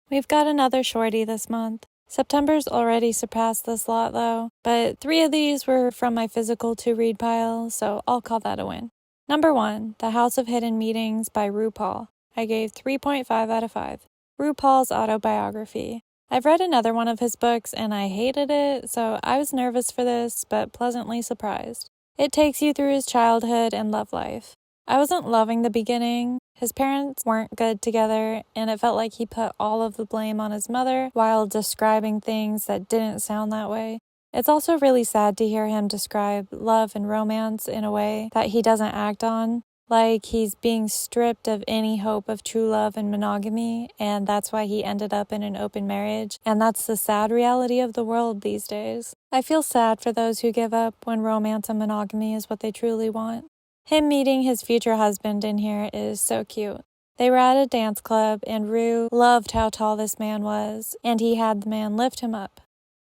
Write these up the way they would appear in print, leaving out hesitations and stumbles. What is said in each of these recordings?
We've got another shorty this month. September's already surpassed this lot though, but 3 of these were from my physical to-read pile, so I'll call that a win. Number 1, The House of Hidden Meetings by RuPaul. I gave 3.5 out of 5. RuPaul's autobiography. I've read another one of his books and I hated it, so I was nervous for this, but pleasantly surprised. It takes you through his childhood and love life. I wasn't loving the beginning. His parents weren't good together, and it felt like he put all of the blame on his mother while describing things that didn't sound that way. It's also really sad to hear him describe love and romance in a way that he doesn't act on, like he's being stripped of any hope of true love and monogamy, and that's why he ended up in an open marriage, and that's the sad reality of the world these days. I feel sad for those who give up when romance and monogamy is what they truly want. Him meeting his future husband in here is so cute. They were at a dance club, and Rue loved how tall this man was, and he had the man lift him up.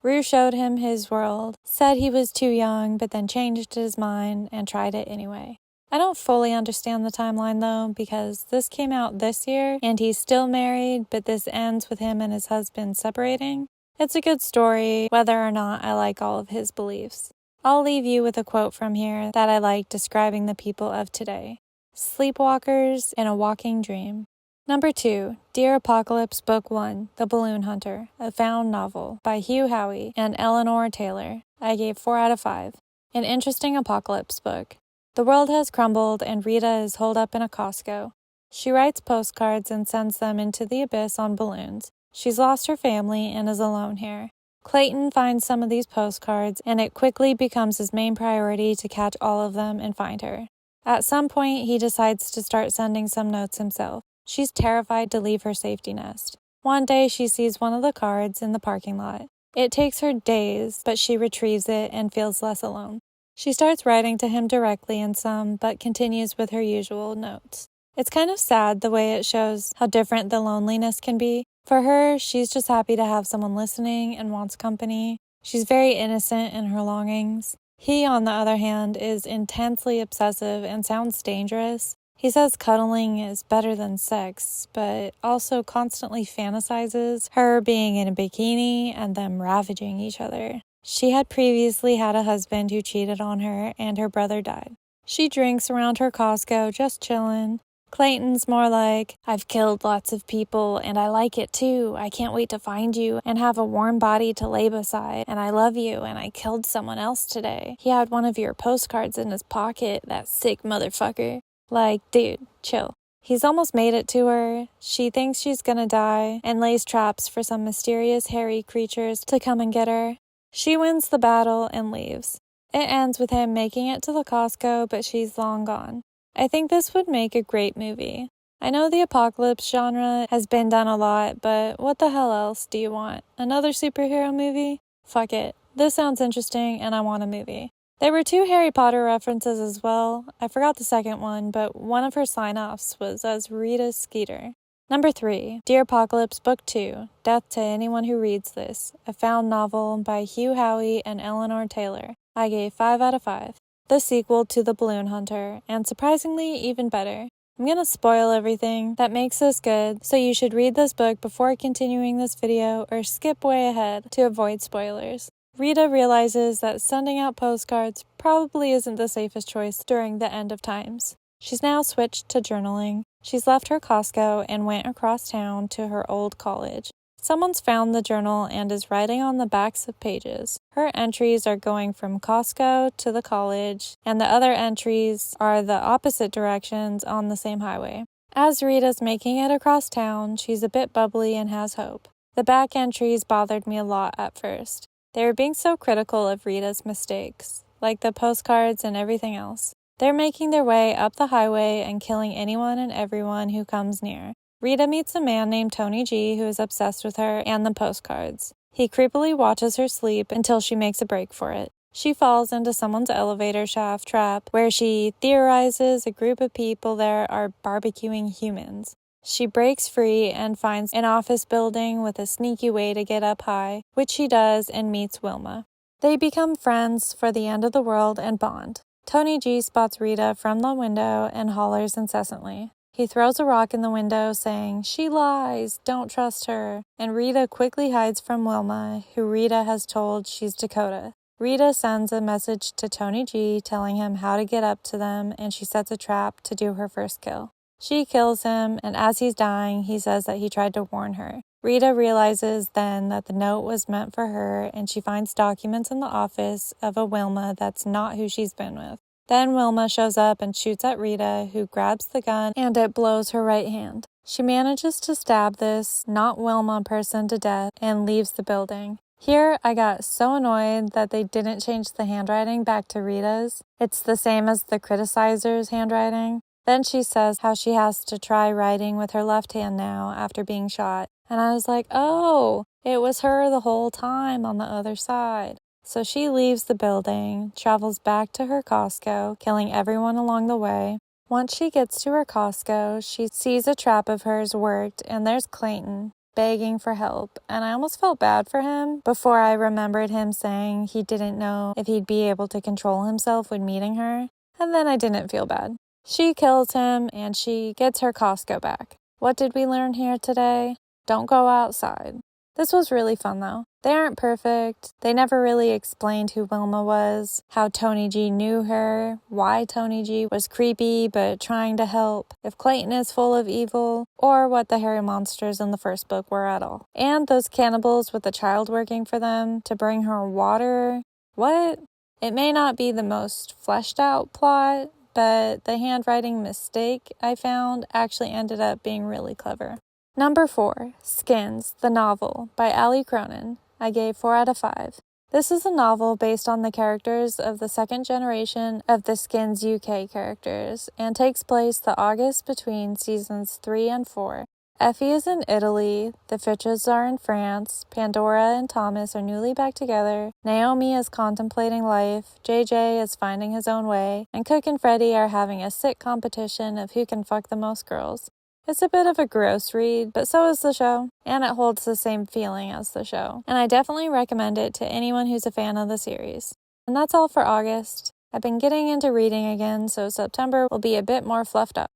Rue showed him his world, said he was too young, but then changed his mind and tried it anyway. I don't fully understand the timeline though, because this came out this year, and he's still married, but this ends with him and his husband separating. It's a good story, whether or not I like all of his beliefs. I'll leave you with a quote from here that I like describing the people of today. Sleepwalkers in a walking dream. Number 2, Dear Apocalypse Book 1, The Balloon Hunter, a found novel by Hugh Howey and Eleanor Taylor. I gave 4 out of 5. An interesting apocalypse book. The world has crumbled and Rita is holed up in a Costco. She writes postcards and sends them into the abyss on balloons. She's lost her family and is alone here. Clayton finds some of these postcards, and it quickly becomes his main priority to catch all of them and find her. At some point, he decides to start sending some notes himself. She's terrified to leave her safety nest. One day, she sees one of the cards in the parking lot. It takes her days, but she retrieves it and feels less alone. She starts writing to him directly in some, but continues with her usual notes. It's kind of sad the way it shows how different the loneliness can be. For her, she's just happy to have someone listening and wants company. She's very innocent in her longings. He, on the other hand, is intensely obsessive and sounds dangerous. He says cuddling is better than sex, but also constantly fantasizes her being in a bikini and them ravaging each other. She had previously had a husband who cheated on her, and her brother died. She drinks around her Costco, just chillin'. Clayton's more like, I've killed lots of people and I like it too. I can't wait to find you and have a warm body to lay beside. And I love you and I killed someone else today. He had one of your postcards in his pocket, that sick motherfucker. Like, dude, chill. He's almost made it to her. She thinks she's gonna die and lays traps for some mysterious hairy creatures to come and get her. She wins the battle and leaves. It ends with him making it to the Costco, but she's long gone. I think this would make a great movie. I know the apocalypse genre has been done a lot, but what the hell else do you want? Another superhero movie? Fuck it. This sounds interesting and I want a movie. There were 2 Harry Potter references as well. I forgot the second one, but one of her sign-offs was as Rita Skeeter. Number 3, Dear Apocalypse Book 2, Death to Anyone Who Reads This, a found novel by Hugh Howey and Eleanor Taylor. I gave 5 out of 5. The sequel to The Balloon Hunter, and surprisingly even better. I'm gonna spoil everything that makes this good, so you should read this book before continuing this video or skip way ahead to avoid spoilers. Rita realizes that sending out postcards probably isn't the safest choice during the end of times. She's now switched to journaling. She's left her Costco and went across town to her old college. Someone's found the journal and is writing on the backs of pages. Her entries are going from Costco to the college, and the other entries are the opposite directions on the same highway. As Rita's making it across town, she's a bit bubbly and has hope. The back entries bothered me a lot at first. They were being so critical of Rita's mistakes, like the postcards and everything else. They're making their way up the highway and killing anyone and everyone who comes near. Rita meets a man named Tony G who is obsessed with her and the postcards. He creepily watches her sleep until she makes a break for it. She falls into someone's elevator shaft trap where she theorizes a group of people there are barbecuing humans. She breaks free and finds an office building with a sneaky way to get up high, which she does, and meets Wilma. They become friends for the end of the world and bond. Tony G spots Rita from the window and hollers incessantly. He throws a rock in the window saying, "She lies, don't trust her." And Rita quickly hides from Wilma, who Rita has told she's Dakota. Rita sends a message to Tony G telling him how to get up to them, and she sets a trap to do her first kill. She kills him, and as he's dying, he says that he tried to warn her. Rita realizes then that the note was meant for her, and she finds documents in the office of a Wilma that's not who she's been with. Then Wilma shows up and shoots at Rita, who grabs the gun, and it blows her right hand. She manages to stab this not Wilma person to death and leaves the building. Here, I got so annoyed that they didn't change the handwriting back to Rita's. It's the same as the criticizer's handwriting. Then she says how she has to try writing with her left hand now after being shot. And I was like, oh, it was her the whole time on the other side. So she leaves the building, travels back to her Costco, killing everyone along the way. Once she gets to her Costco, she sees a trap of hers worked, and there's Clayton begging for help. And I almost felt bad for him before I remembered him saying he didn't know if he'd be able to control himself when meeting her. And then I didn't feel bad. She kills him, and she gets her Costco back. What did we learn here today? Don't go outside. This was really fun, though. They aren't perfect. They never really explained who Wilma was, how Tony G knew her, why Tony G was creepy but trying to help, if Clayton is full of evil, or what the hairy monsters in the first book were at all. And those cannibals with the child working for them to bring her water. What? It may not be the most fleshed out plot, but the handwriting mistake I found actually ended up being really clever. Number 4, Skins, the novel, by Ali Cronin. I gave 4 out of 5. This is a novel based on the characters of the second generation of the Skins UK characters, and takes place the August between seasons 3 and 4. Effie is in Italy, the Fitches are in France, Pandora and Thomas are newly back together, Naomi is contemplating life, JJ is finding his own way, and Cook and Freddie are having a sick competition of who can fuck the most girls. It's a bit of a gross read, but so is the show, and it holds the same feeling as the show, and I definitely recommend it to anyone who's a fan of the series. And that's all for August. I've been getting into reading again, so September will be a bit more fluffed up.